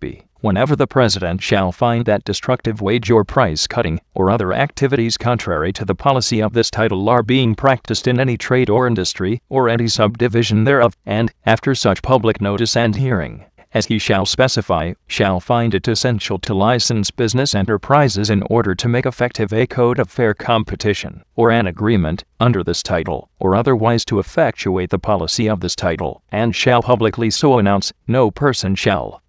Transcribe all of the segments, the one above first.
b. Whenever the President shall find that destructive wage or price cutting or other activities contrary to the policy of this title are being practiced in any trade or industry or any subdivision thereof, and, after such public notice and hearing as he shall specify, shall find it essential to license business enterprises in order to make effective a code of fair competition, or an agreement, under this title, or otherwise to effectuate the policy of this title, and shall publicly so announce, no person shall,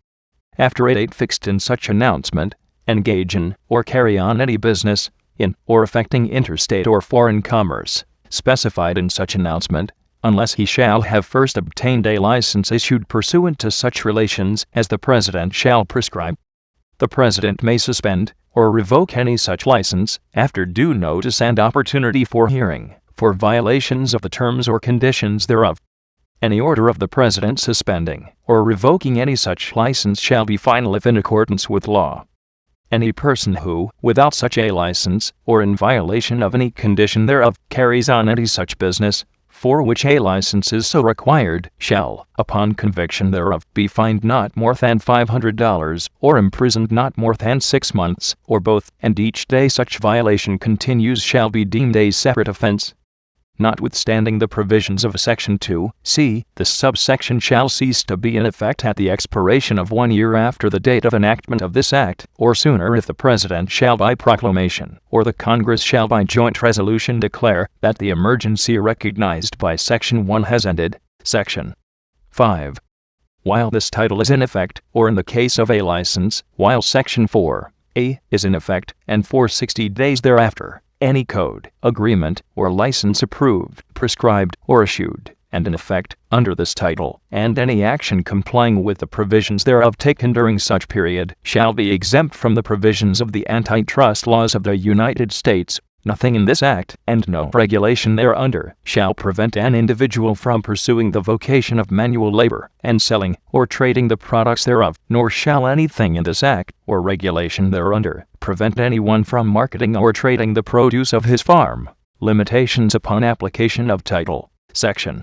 after a date fixed in such announcement, engage in, or carry on any business, in, or affecting interstate or foreign commerce, specified in such announcement, unless he shall have first obtained a license issued pursuant to such relations as the President shall prescribe. The President may suspend or revoke any such license, after due notice and opportunity for hearing, for violations of the terms or conditions thereof. Any order of the President suspending or revoking any such license shall be final if in accordance with law. Any person who, without such a license, or in violation of any condition thereof, carries on any such business, for which a license is so required, shall, upon conviction thereof, be fined not more than $500, or imprisoned not more than 6 months, or both, and each day such violation continues shall be deemed a separate offense. Notwithstanding the provisions of Section 2(c), this subsection shall cease to be in effect at the expiration of 1 year after the date of enactment of this Act, or sooner if the President shall by proclamation, or the Congress shall by joint resolution declare that the emergency recognized by Section 1 has ended. Section 5. While this title is in effect, or in the case of a license, while Section 4(a) is in effect, and for 60 days thereafter, any code, agreement, or license approved, prescribed, or issued, and in effect, under this title, and any action complying with the provisions thereof taken during such period, shall be exempt from the provisions of the antitrust laws of the United States. Nothing in this Act, and no regulation thereunder, shall prevent an individual from pursuing the vocation of manual labor, and selling, or trading the products thereof, nor shall anything in this Act, or regulation thereunder, prevent anyone from marketing or trading the produce of his farm. Limitations upon application of Title. Section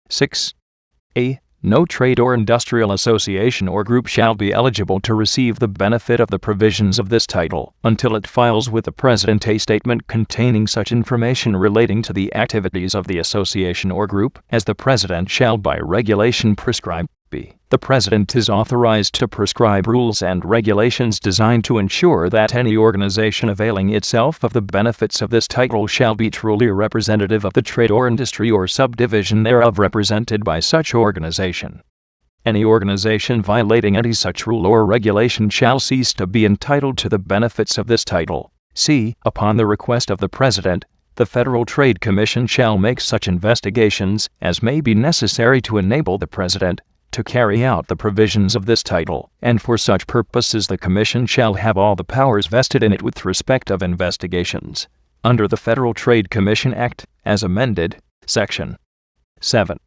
6(a). No trade or industrial association or group shall be eligible to receive the benefit of the provisions of this title until it files with the President a statement containing such information relating to the activities of the association or group as the President shall by regulation prescribe. B. The President is authorized to prescribe rules and regulations designed to ensure that any organization availing itself of the benefits of this title shall be truly representative of the trade or industry or subdivision thereof represented by such organization. Any organization violating any such rule or regulation shall cease to be entitled to the benefits of this title. C. Upon the request of the President, the Federal Trade Commission shall make such investigations as may be necessary to enable the President to carry out the provisions of this title, and for such purposes the Commission shall have all the powers vested in it with respect of investigations. Under the Federal Trade Commission Act, as amended, Section 7.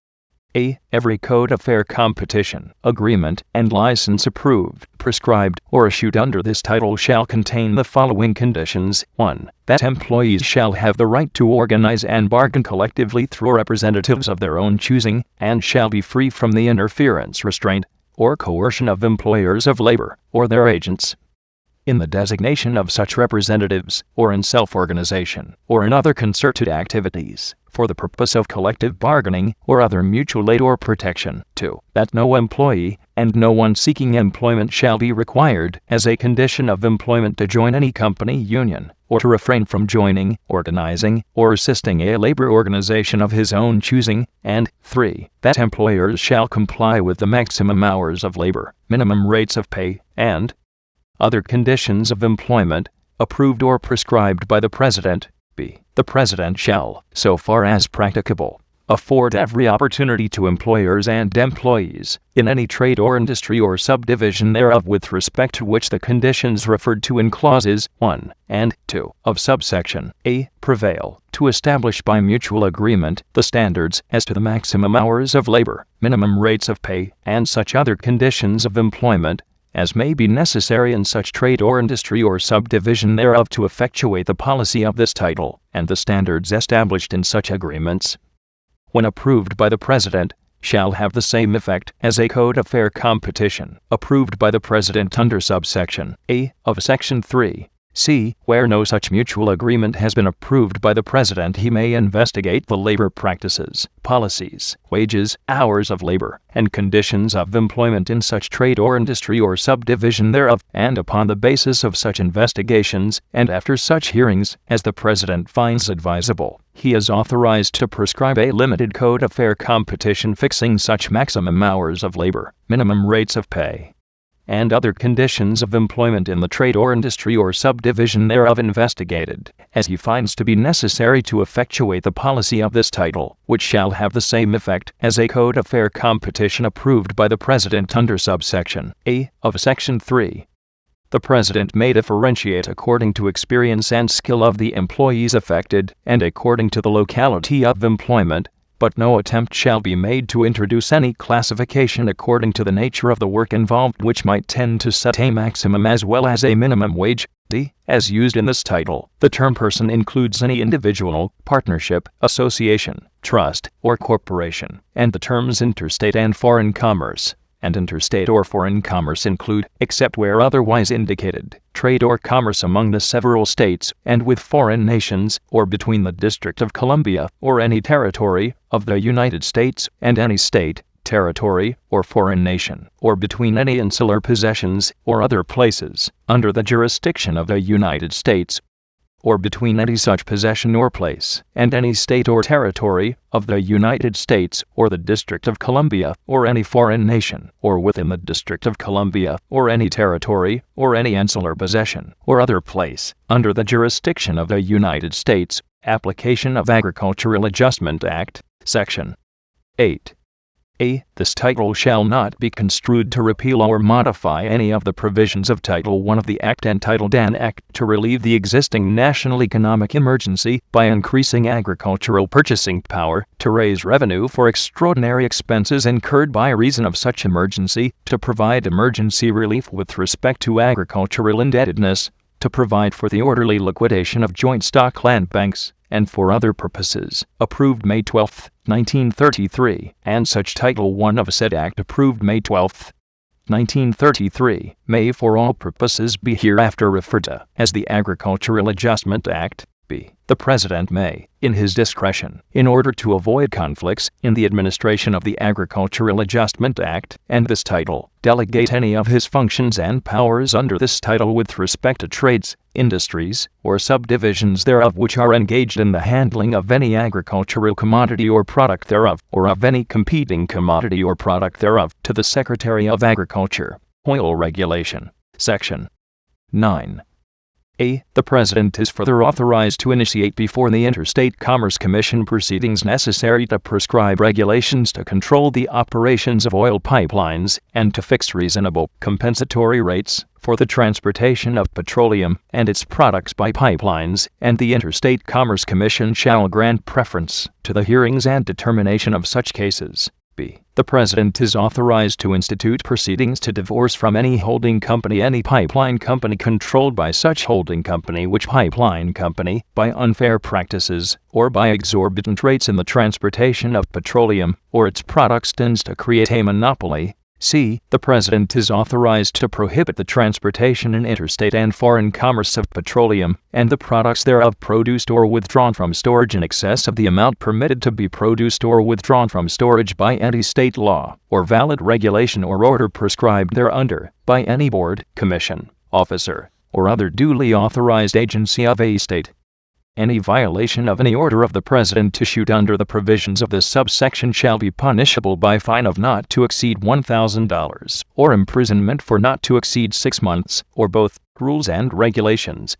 A. Every code of fair competition, agreement, and license approved, prescribed, or issued under this title shall contain the following conditions. 1. That employees shall have the right to organize and bargain collectively through representatives of their own choosing, and shall be free from the interference, restraint, or coercion of employers of labor, or their agents, in the designation of such representatives, or in self-organization, or in other concerted activities, for the purpose of collective bargaining or other mutual aid or protection. 2. That no employee, and no one seeking employment shall be required, as a condition of employment, to join any company, union, or to refrain from joining, organizing, or assisting a labor organization of his own choosing. And 3. That employers shall comply with the maximum hours of labor, minimum rates of pay, and other conditions of employment, approved or prescribed by the President. B. The President shall, so far as practicable, afford every opportunity to employers and employees, in any trade or industry or subdivision thereof with respect to which the conditions referred to in clauses 1 and 2 of subsection A prevail, to establish by mutual agreement the standards as to the maximum hours of labor, minimum rates of pay, and such other conditions of employment as may be necessary in such trade or industry or subdivision thereof to effectuate the policy of this title, and the standards established in such agreements. When approved by the President, shall have the same effect as a code of fair competition approved by the President under subsection A of Section 3. C. Where no such mutual agreement has been approved by the President, he may investigate the labor practices, policies, wages, hours of labor, and conditions of employment in such trade or industry or subdivision thereof, and upon the basis of such investigations, and after such hearings as the President finds advisable, he is authorized to prescribe a limited code of fair competition fixing such maximum hours of labor, minimum rates of pay, and other conditions of employment in the trade or industry or subdivision thereof investigated, as he finds to be necessary to effectuate the policy of this title, which shall have the same effect as a code of fair competition approved by the President under subsection A of Section 3. The President may differentiate according to experience and skill of the employees affected, and according to the locality of employment, but no attempt shall be made to introduce any classification according to the nature of the work involved which might tend to set a maximum as well as a minimum wage. D. As used in this title, the term person includes any individual, partnership, association, trust, or corporation, and the terms interstate and foreign commerce and interstate or foreign commerce include, except where otherwise indicated, trade or commerce among the several states and with foreign nations, or between the District of Columbia or any territory of the United States and any state, territory, or foreign nation, or between any insular possessions or other places under the jurisdiction of the United States, or between any such possession or place and any state or territory of the United States or the District of Columbia or any foreign nation, or within the District of Columbia or any territory or any insular possession or other place under the jurisdiction of the United States. Application of Agricultural Adjustment Act, Section 8. A. This title shall not be construed to repeal or modify any of the provisions of Title I of the Act entitled An Act to relieve the existing national economic emergency by increasing agricultural purchasing power, to raise revenue for extraordinary expenses incurred by reason of such emergency, to provide emergency relief with respect to agricultural indebtedness, to provide for the orderly liquidation of joint stock land banks, and for other purposes, approved May 12, 1933, and such Title I of said Act approved May 12, 1933, may for all purposes be hereafter referred to as the Agricultural Adjustment Act. B. The President may, in his discretion, in order to avoid conflicts in the administration of the Agricultural Adjustment Act and this title, delegate any of his functions and powers under this title with respect to trades, industries, or subdivisions thereof which are engaged in the handling of any agricultural commodity or product thereof, or of any competing commodity or product thereof, to the Secretary of Agriculture. Oil Regulation. Section 9. A. The President is further authorized to initiate before the Interstate Commerce Commission proceedings necessary to prescribe regulations to control the operations of oil pipelines and to fix reasonable compensatory rates for the transportation of petroleum and its products by pipelines, and the Interstate Commerce Commission shall grant preference to the hearings and determination of such cases. B. The President is authorized to institute proceedings to divorce from any holding company any pipeline company controlled by such holding company which pipeline company, by unfair practices or by exorbitant rates in the transportation of petroleum or its products, tends to create a monopoly. C. The President is authorized to prohibit the transportation in interstate and foreign commerce of petroleum and the products thereof produced or withdrawn from storage in excess of the amount permitted to be produced or withdrawn from storage by any state law or valid regulation or order prescribed thereunder by any board, commission, officer, or other duly authorized agency of a state. Any violation of any order of the President issued under the provisions of this subsection shall be punishable by fine of not to exceed $1,000, or imprisonment for not to exceed 6 months, or both. Rules and regulations.